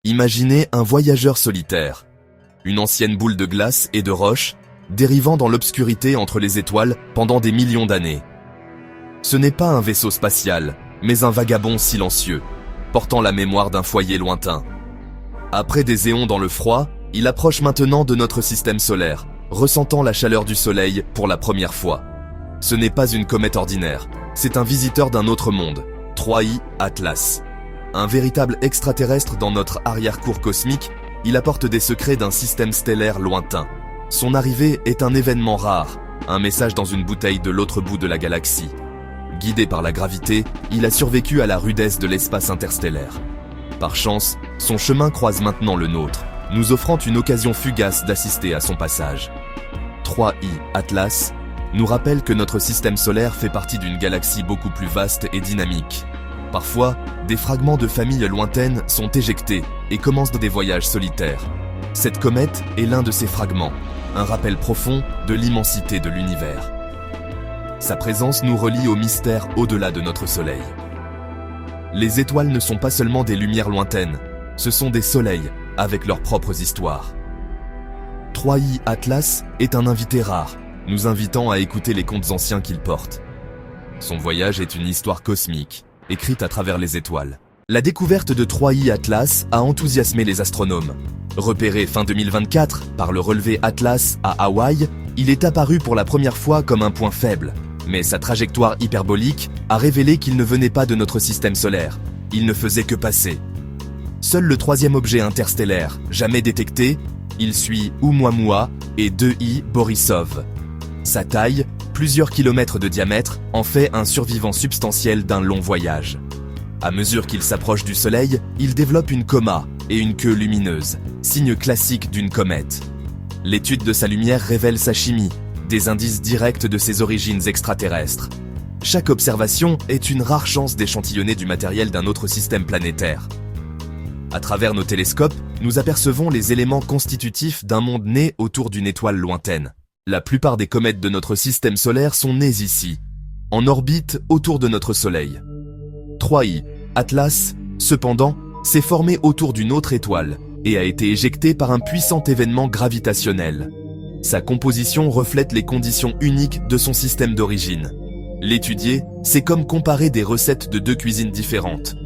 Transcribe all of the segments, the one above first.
Imaginez un voyageur solitaire, une ancienne boule de glace et de roche, dérivant dans l'obscurité entre les étoiles pendant des millions d'années. Ce n'est pas un vaisseau spatial, mais un vagabond silencieux, portant la mémoire d'un foyer lointain. Après des éons dans le froid, il approche maintenant de notre système solaire, ressentant la chaleur du soleil pour la première fois. Ce n'est pas une comète ordinaire, c'est un visiteur d'un autre monde, 3I Atlas. Un véritable extraterrestre dans notre arrière-cour cosmique, il apporte des secrets d'un système stellaire lointain. Son arrivée est un événement rare, un message dans une bouteille de l'autre bout de la galaxie. Guidé par la gravité, il a survécu à la rudesse de l'espace interstellaire. Par chance, son chemin croise maintenant le nôtre, nous offrant une occasion fugace d'assister à son passage. 3I Atlas nous rappelle que notre système solaire fait partie d'une galaxie beaucoup plus vaste et dynamique. Parfois, des fragments de familles lointaines sont éjectés et commencent des voyages solitaires. Cette comète est l'un de ces fragments, un rappel profond de l'immensité de l'univers. Sa présence nous relie au mystère au-delà de notre Soleil. Les étoiles ne sont pas seulement des lumières lointaines, ce sont des soleils avec leurs propres histoires. 3I Atlas est un invité rare, nous invitant à écouter les contes anciens qu'il porte. Son voyage est une histoire cosmique, écrite à travers les étoiles. La découverte de 3I Atlas a enthousiasmé les astronomes. Repéré fin 2024 par le relevé Atlas à Hawaï, il est apparu pour la première fois comme un point faible. Mais sa trajectoire hyperbolique a révélé qu'il ne venait pas de notre système solaire. Il ne faisait que passer. Seul le troisième objet interstellaire, jamais détecté, il suit Oumuamua et 2I Borisov. Sa taille, plusieurs kilomètres de diamètre, en fait un survivant substantiel d'un long voyage. À mesure qu'il s'approche du Soleil, il développe une coma et une queue lumineuse, signe classique d'une comète. L'étude de sa lumière révèle sa chimie, des indices directs de ses origines extraterrestres. Chaque observation est une rare chance d'échantillonner du matériel d'un autre système planétaire. À travers nos télescopes, nous apercevons les éléments constitutifs d'un monde né autour d'une étoile lointaine. La plupart des comètes de notre système solaire sont nées ici, en orbite autour de notre Soleil. 3I Atlas, cependant, s'est formé autour d'une autre étoile et a été éjecté par un puissant événement gravitationnel. Sa composition reflète les conditions uniques de son système d'origine. L'étudier, c'est comme comparer des recettes de deux cuisines différentes.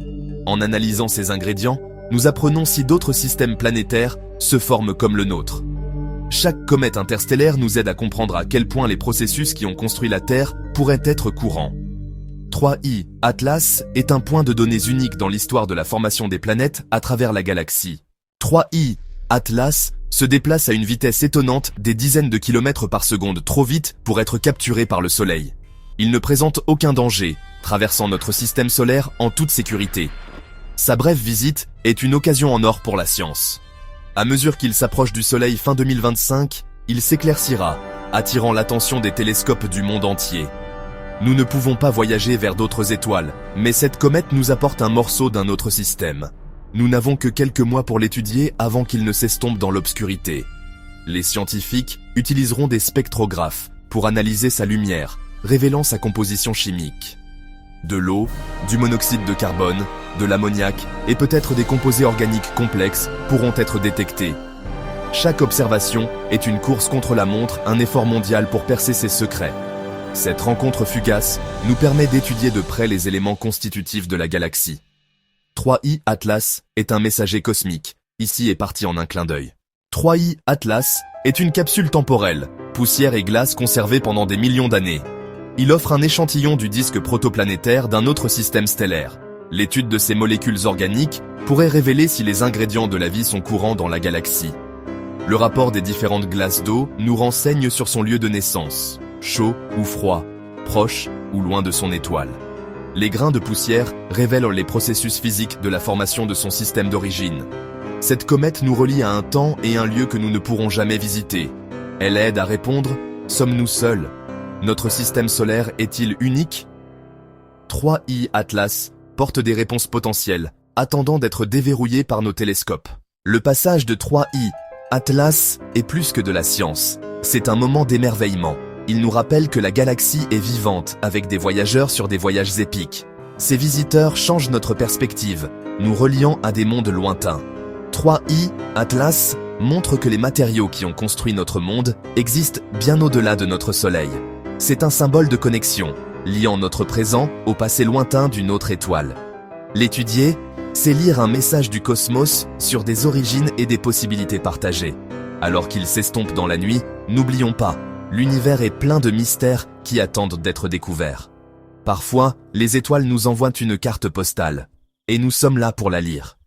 En analysant ces ingrédients, nous apprenons si d'autres systèmes planétaires se forment comme le nôtre. Chaque comète interstellaire nous aide à comprendre à quel point les processus qui ont construit la Terre pourraient être courants. 3I Atlas est un point de données unique dans l'histoire de la formation des planètes à travers la galaxie. 3I Atlas se déplace à une vitesse étonnante des dizaines de kilomètres par seconde, trop vite pour être capturé par le Soleil. Il ne présente aucun danger, traversant notre système solaire en toute sécurité. Sa brève visite est une occasion en or pour la science. À mesure qu'il s'approche du Soleil fin 2025, il s'éclaircira, attirant l'attention des télescopes du monde entier. Nous ne pouvons pas voyager vers d'autres étoiles, mais cette comète nous apporte un morceau d'un autre système. Nous n'avons que quelques mois pour l'étudier avant qu'il ne s'estompe dans l'obscurité. Les scientifiques utiliseront des spectrographes pour analyser sa lumière, révélant sa composition chimique. De l'eau, du monoxyde de carbone, de l'ammoniac et peut-être des composés organiques complexes pourront être détectés. Chaque observation est une course contre la montre, un effort mondial pour percer ses secrets. Cette rencontre fugace nous permet d'étudier de près les éléments constitutifs de la galaxie. 3I Atlas est un messager cosmique, ici et parti en un clin d'œil. 3I Atlas est une capsule temporelle, poussière et glace conservée pendant des millions d'années. Il offre un échantillon du disque protoplanétaire d'un autre système stellaire. L'étude de ces molécules organiques pourrait révéler si les ingrédients de la vie sont courants dans la galaxie. Le rapport des différentes glaces d'eau nous renseigne sur son lieu de naissance, chaud ou froid, proche ou loin de son étoile. Les grains de poussière révèlent les processus physiques de la formation de son système d'origine. Cette comète nous relie à un temps et un lieu que nous ne pourrons jamais visiter. Elle aide à répondre « Sommes-nous seuls ? Notre système solaire est-il unique ?» 3I Atlas porte des réponses potentielles, attendant d'être déverrouillées par nos télescopes. Le passage de 3I Atlas est plus que de la science. C'est un moment d'émerveillement. Il nous rappelle que la galaxie est vivante, avec des voyageurs sur des voyages épiques. Ces visiteurs changent notre perspective, nous reliant à des mondes lointains. 3i, Atlas, montre que les matériaux qui ont construit notre monde existent bien au-delà de notre Soleil. C'est un symbole de connexion, liant notre présent au passé lointain d'une autre étoile. L'étudier, c'est lire un message du cosmos sur des origines et des possibilités partagées. Alors qu'il s'estompe dans la nuit, n'oublions pas, l'univers est plein de mystères qui attendent d'être découverts. Parfois, les étoiles nous envoient une carte postale, et nous sommes là pour la lire.